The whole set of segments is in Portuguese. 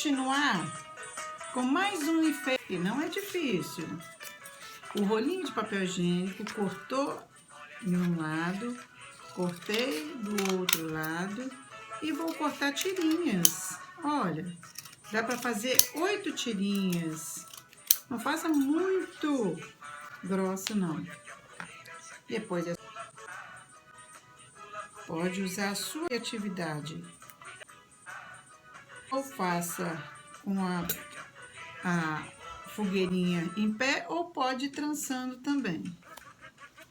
continuar com mais um enfeite, não é difícil. O rolinho de papel higiênico cortou de um lado, cortei do outro lado e vou cortar tirinhas. Olha, dá para fazer 8 tirinhas. Não faça muito grosso, não. Depois pode usar a sua criatividade. Ou faça com a fogueirinha em pé, ou pode ir trançando também.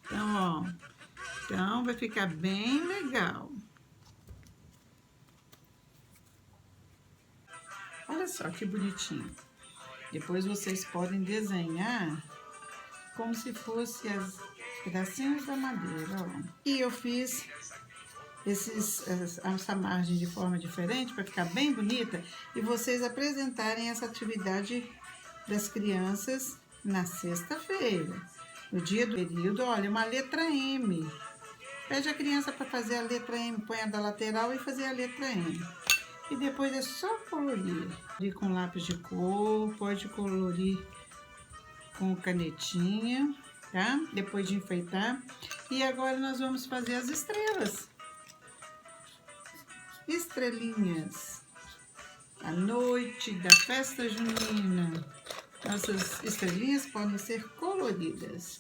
Então, ó, então vai ficar bem legal. Olha só que bonitinho. Depois vocês podem desenhar como se fosse os pedacinhos da madeira, ó. E eu fiz essa margem de forma diferente para ficar bem bonita e vocês apresentarem essa atividade das crianças na sexta-feira, no dia do período. Olha, uma letra M. Pede a criança para fazer a letra M, põe a da lateral e fazer a letra M. E depois é só colorir. Colorir com lápis de cor, pode colorir com canetinha, tá? Depois de enfeitar. E agora nós vamos fazer as estrelas. Estrelinhas. A noite da festa junina. Nossas estrelinhas podem ser coloridas.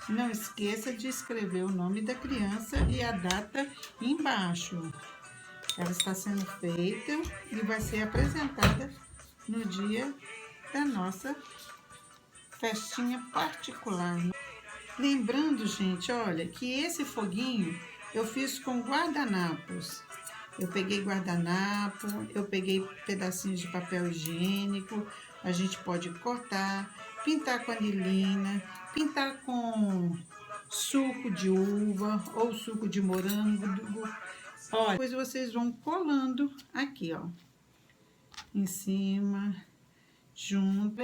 Não esqueça de escrever o nome da criança e a data embaixo. Ela está sendo feita e vai ser apresentada no dia da nossa festinha particular. Lembrando, gente, olha, que esse foguinho eu fiz com guardanapos. Eu peguei guardanapo, eu peguei pedacinhos de papel higiênico, a gente pode cortar, pintar com anilina, pintar com suco de uva ou suco de morango. Olha, depois vocês vão colando aqui, ó, em cima, junto.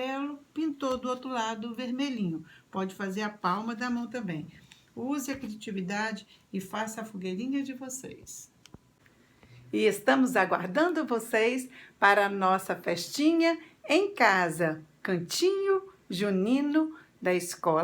Pintou do outro lado o vermelhinho. Pode fazer a palma da mão também. Use a criatividade e faça a fogueirinha de vocês. E estamos aguardando vocês para a nossa festinha em casa, Cantinho Junino da Escola